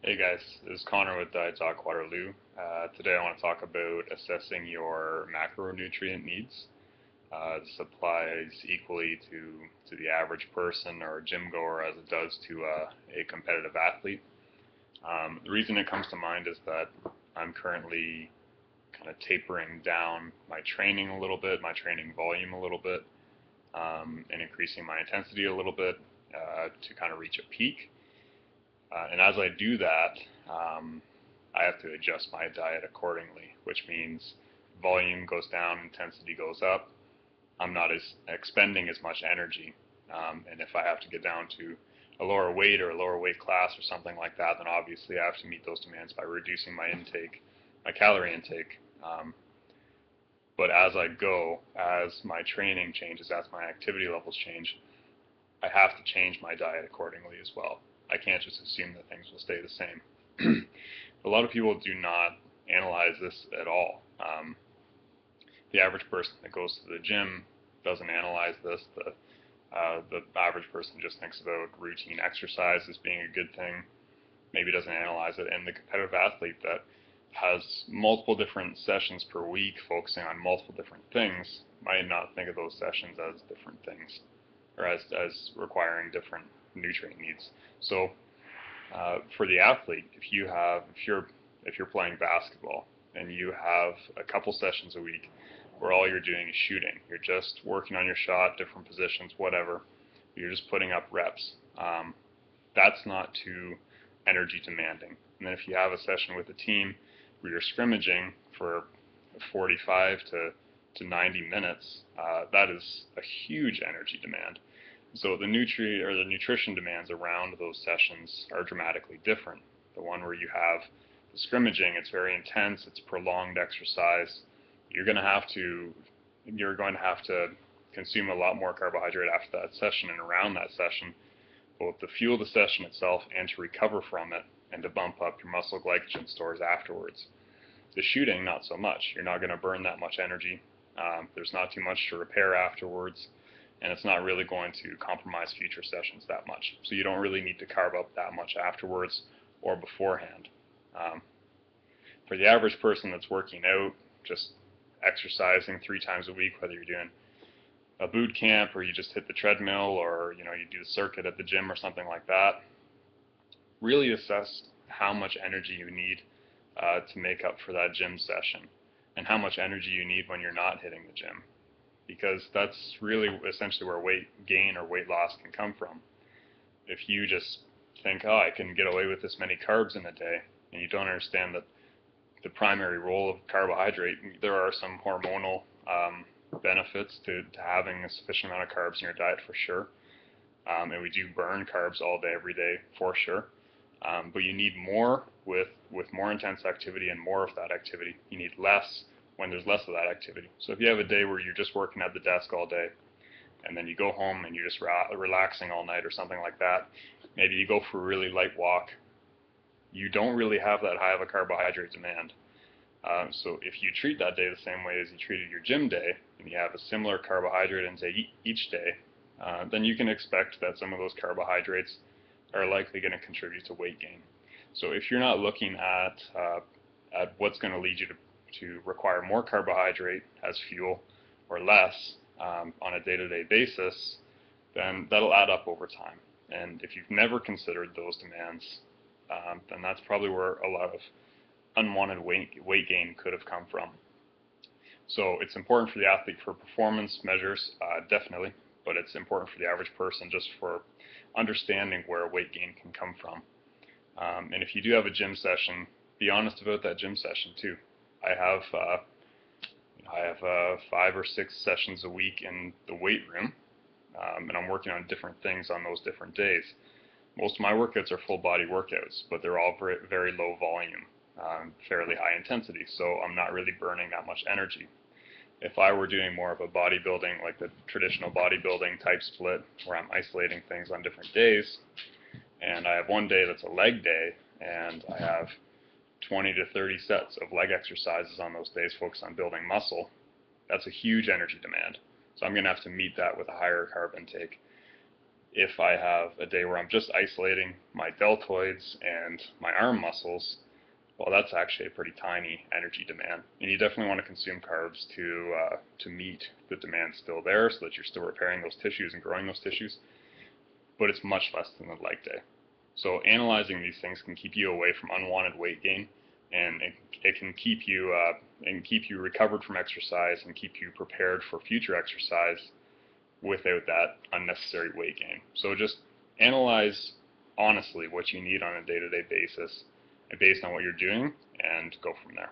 Hey guys, this is Connor with Diet Talk Waterloo. Today I want to talk about assessing your macronutrient needs. This applies equally to the average person or gym goer as it does to a competitive athlete. The reason it comes to mind is that I'm currently kind of tapering down my training a little bit, my training volume a little bit, and increasing my intensity a little bit to kind of reach a peak. And as I do that, I have to adjust my diet accordingly, which means volume goes down, intensity goes up. I'm not expending as much energy. And if I have to get down to a lower weight or a lower weight class or something like that, then obviously I have to meet those demands by reducing my intake, my calorie intake. But as I go, as my training changes, as my activity levels change, I have to change my diet accordingly as well. I can't just assume that things will stay the same. A lot of people do not analyze this at all. The average person that goes to the gym doesn't analyze this. The average person just thinks about routine exercise as being a good thing, maybe doesn't analyze it. And the competitive athlete that has multiple different sessions per week focusing on multiple different things might not think of those sessions as different things or as requiring different nutrient needs. So for the athlete, if you're playing basketball and you have a couple sessions a week where all you're doing is shooting, you're just working on your shot, different positions, whatever, you're just putting up reps. That's not too energy demanding. And then if you have a session with a team where you're scrimmaging for 45 to 90 minutes, that is a huge energy demand. So the nutrition demands around those sessions are dramatically different. The one where you have the scrimmaging, it's very intense, it's prolonged exercise. You're going to have to consume a lot more carbohydrate after that session and around that session, both to fuel the session itself and to recover from it and to bump up your muscle glycogen stores afterwards. The shooting, not so much. You're not going to burn that much energy. There's not too much to repair afterwards, and it's not really going to compromise future sessions that much. So you don't really need to carb up that much afterwards or beforehand. For the average person that's working out, just exercising 3 times a week, whether you're doing a boot camp or you just hit the treadmill or you do the circuit at the gym or something like that, really assess how much energy you need to make up for that gym session and how much energy you need when you're not hitting the gym, because that's really essentially where weight gain or weight loss can come from. If you just think, oh, I can get away with this many carbs in a day, and you don't understand that the primary role of carbohydrate, there are some hormonal benefits to having a sufficient amount of carbs in your diet for sure. And we do burn carbs all day, every day for sure. But you need more with more intense activity and more of that activity. You need less when there's less of that activity. So if you have a day where you're just working at the desk all day, and then you go home and you're just relaxing all night or something like that, maybe you go for a really light walk, you don't really have that high of a carbohydrate demand. So if you treat that day the same way as you treated your gym day, and you have a similar carbohydrate intake each day, then you can expect that some of those carbohydrates are likely going to contribute to weight gain. So if you're not looking at what's going to lead you to require more carbohydrate as fuel or less on a day-to-day basis, then that'll add up over time. And if you've never considered those demands, then that's probably where a lot of unwanted weight gain could have come from. So it's important for the athlete for performance measures, definitely, but it's important for the average person just for understanding where weight gain can come from. And if you do have a gym session, be honest about that gym session too. I have 5 or 6 sessions a week in the weight room, and I'm working on different things on those different days. Most of my workouts are full body workouts, but they're all very, very low volume, fairly high intensity, so I'm not really burning that much energy. If I were doing more of a bodybuilding, like the traditional bodybuilding type split, where I'm isolating things on different days, and I have one day that's a leg day, and I have 20 to 30 sets of leg exercises on those days focused on building muscle, that's a huge energy demand. So I'm going to have to meet that with a higher carb intake. If I have a day where I'm just isolating my deltoids and my arm muscles, well, that's actually a pretty tiny energy demand. And you definitely want to consume carbs to meet the demand still there, so that you're still repairing those tissues and growing those tissues, but it's much less than the leg day. So analyzing these things can keep you away from unwanted weight gain, and it can keep you recovered from exercise and keep you prepared for future exercise without that unnecessary weight gain. So just analyze honestly what you need on a day-to-day basis and based on what you're doing, and go from there.